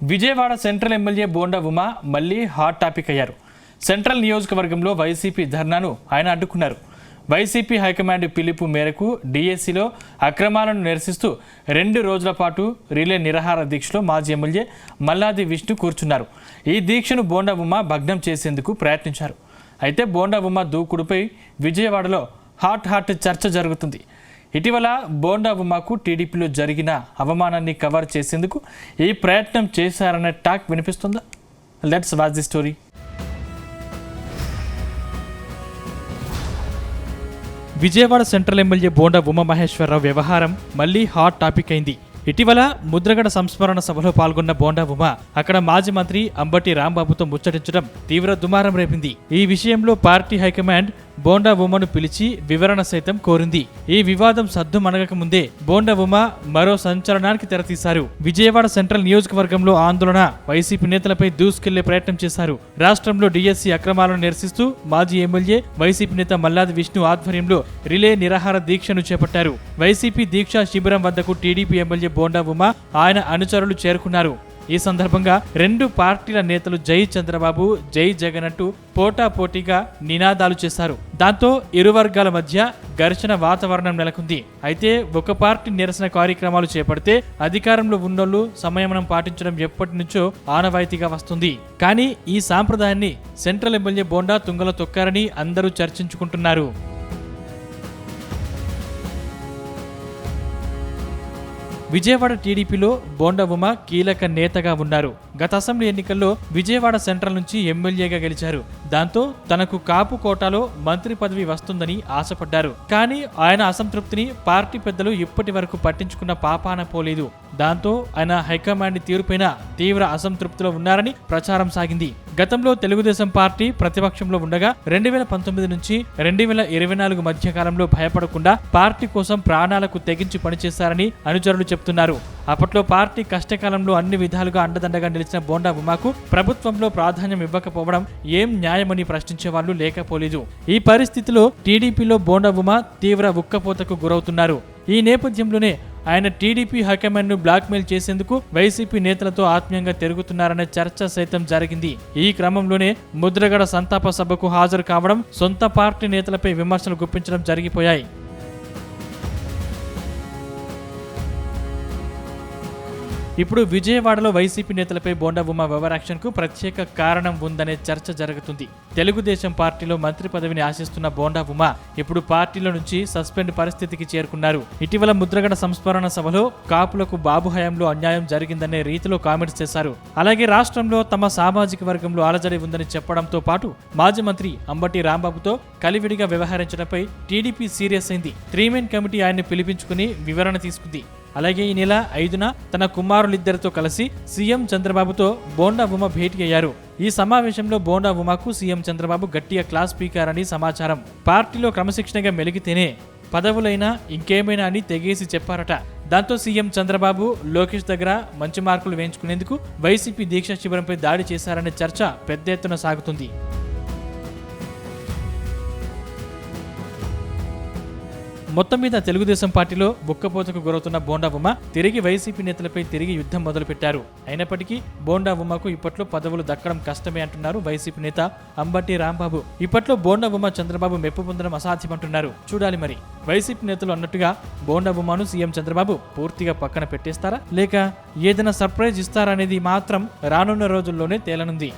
Vijayawada central MLA bonda Uma మళ్లీ hot topic అయ్యారు. Central నియోజకవర్గంలో వైసీపీ ధర్నాను ఆయన అడ్డుకున్నారు. వైసీపీ హైకమాండ్ పిలుపు మేరకు డిఎస్సిలో అక్రమాలను నిరసిస్తూ 2 రోజుల పాటు రిలే నిరాహార దీక్షలో మాజీ ఎమ్మెల్యే మల్లాది విష్ణు కూర్చున్నారు. ఈ దీక్షను బోండా ఉమా భగ్నం చేసేందుకు ప్రయత్నించారు. అయితే బోండా ఉమా దూకుడుపై విజయవాడలో హాట్ చర్చ జరుగుతుంది. ఇటీవల బోండా ఉమాకు టీడీపీలో జరిగిన అవమానాన్ని కవర్ చేసేందుకు ఈ ప్రయత్నం చేశారనే టాక్ వినిపిస్తుందా? Let's watch the story. Vijayawada central MLA Bonda Umamaheswararao వ్యవహారం మళ్లీ హాట్ టాపిక్ అయింది. ఇటీవల ముద్రగడ సంస్మరణ సభలో పాల్గొన్న బోండా ఉమా అక్కడ మాజీ మంత్రి అంబటి రాంబాబుతో ముచ్చటించడం తీవ్ర దుమారం రేపింది. ఈ విషయంలో పార్టీ హైకమాండ్ బోండా ఉమాను పిలిచి వివరణ సైతం కోరింది. ఈ వివాదం సద్దు మనగక ముందే బోండా ఉమా మరో సంచలనానికి తెరతీశారు. విజయవాడ సెంట్రల్ నియోజకవర్గంలో ఆందోళన, వైసీపీ నేతలపై దూసుకెళ్లే ప్రయత్నం చేశారు. రాష్ట్రంలో డిఎస్సి అక్రమాలను నిరసిస్తూ మాజీ ఎమ్మెల్యే వైసీపీ నేత మల్లాది విష్ణు ఆధ్వర్యంలో రిలే నిరాహార దీక్షను చేపట్టారు. వైసీపీ దీక్షా శిబిరం వద్దకు టీడీపీ ఎమ్మెల్యే బోండా ఉమా ఆయన అనుచరులు చేరుకున్నారు. ఈ సందర్భంగా 2 పార్టీల నేతలు జై చంద్రబాబు, జై జగన్ అంటూ పోటాపోటీగా నినాదాలు చేశారు. దాంతో ఇరు వర్గాల మధ్య ఘర్షణ వాతావరణం నెలకొంది. అయితే ఒక పార్టీ నిరసన కార్యక్రమాలు చేపడితే అధికారంలో ఉన్నోళ్లు సంయమనం పాటించడం ఎప్పటి నుంచో ఆనవాయితీగా వస్తుంది. కానీ ఈ సాంప్రదాయాన్ని సెంట్రల్ ఎమ్మెల్యే బోండా తుంగలో తొక్కారని అందరూ చర్చించుకుంటున్నారు. విజయవాడ టీడీపీలో బోండా ఉమా కీలక నేతగా ఉన్నారు. గత అసెంబ్లీ ఎన్నికల్లో విజయవాడ సెంట్రల్ నుంచి ఎమ్మెల్యేగా గెలిచారు. దాంతో తనకు కాపు కోటాలో మంత్రి పదవి వస్తుందని ఆశపడ్డారు. కానీ ఆయన అసంతృప్తిని పార్టీ పెద్దలు ఇప్పటి వరకు పట్టించుకున్న పాపాన పోలేదు. దాంతో ఆయన హైకమాండ్ తీరుపైన తీవ్ర అసంతృప్తిలో ఉన్నారని ప్రచారం సాగింది. గతంలో తెలుగుదేశం పార్టీ ప్రతిపక్షంలో ఉండగా 2019 నుంచి 2024 మధ్య కాలంలో భయపడకుండా పార్టీ కోసం ప్రాణాలకు తెగించి పనిచేశారని అనుచరులు చెప్తున్నారు. అప్పట్లో పార్టీ కష్టకాలంలో అన్ని విధాలుగా అండదండగా నిలిచిన బోండా ఉమాకు ప్రభుత్వంలో ప్రాధాన్యం ఇవ్వకపోవడం ఏం న్యాయమని ప్రశ్నించే వాళ్ళు లేకపోలేదు. ఈ పరిస్థితిలో టీడీపీలో బోండా ఉమా తీవ్ర ఉక్కపోతకు గురవుతున్నారు. ఈ నేపథ్యంలోనే ఆయన టీడీపీ హైకమాండ్ను బ్లాక్మెయిల్ చేసేందుకు వైసీపీ నేతలతో ఆత్మీయంగా తిరుగుతున్నారనే చర్చ సైతం జరిగింది. ఈ క్రమంలోనే ముద్రగడ సంతాప సభకు హాజరు కావడం, సొంత పార్టీ నేతలపై విమర్శలు గుప్పించడం జరిగిపోయాయి. ఇప్పుడు విజయవాడలో వైసీపీ నేతలపై బోండా ఉమా ఓవరాక్షన్ కు ప్రత్యేక కారణం ఉందనే చర్చ జరుగుతుంది. తెలుగుదేశం పార్టీలో మంత్రి పదవిని ఆశిస్తున్న బోండా ఉమా ఇప్పుడు పార్టీలో నుంచి సస్పెండ్ పరిస్థితికి చేరుకున్నారు. ఇటీవల ముద్రగడ సంస్మరణ సభలో కాపులకు బాబు హయాంలో అన్యాయం జరిగిందనే రీతిలో కామెంట్స్ చేశారు. అలాగే రాష్ట్రంలో తమ సామాజిక వర్గంలో అలజడి ఉందని చెప్పడంతో పాటు మాజీ మంత్రి అంబటి రాంబాబుతో కలివిడిగా వ్యవహరించడంపై టీడీపీ సీరియస్ అయింది. 3 మెన్ కమిటీ ఆయన్ని పిలిపించుకుని వివరణ తీసుకుంది. అలాగే ఈ నెల 5న తన కుమారులిద్దరితో కలిసి సీఎం చంద్రబాబుతో బోండా ఉమా భేటీ అయ్యారు. ఈ సమావేశంలో బోండా ఉమాకు సీఎం చంద్రబాబు గట్టిగా క్లాస్ పీకారని సమాచారం. పార్టీలో క్రమశిక్షణగా మెలిగితేనే పదవులైనా ఇంకేమైనా అని తెగేసి చెప్పారట. దాంతో సీఎం చంద్రబాబు లోకేష్ దగ్గర మంచి మార్కులు వేయించుకునేందుకు వైసీపీ దీక్షా శిబిరంపై దాడి చేశారనే చర్చ పెద్ద ఎత్తున సాగుతుంది. మొత్తం మీద తెలుగుదేశం పార్టీలో బుక్కపోతకు గురవుతున్న బోండా ఉమా తిరిగి వైసీపీ నేతలపై తిరిగి యుద్ధం మొదలుపెట్టారు. అయినప్పటికీ బోండా ఉమాకు ఇప్పట్లో పదవులు దక్కడం కష్టమే అంటున్నారు వైసీపీ నేత అంబటి రాంబాబు. ఇప్పట్లో బోండా ఉమా చంద్రబాబు మెప్పు పొందడం అసాధ్యమంటున్నారు. చూడాలి మరి వైసీపీ నేతలు అన్నట్టుగా బోండా ఉమాను సీఎం చంద్రబాబు పూర్తిగా పక్కన పెట్టేస్తారా, లేక ఏదైనా సర్ప్రైజ్ ఇస్తారా అనేది మాత్రం రానున్న రోజుల్లోనే తేలనుంది.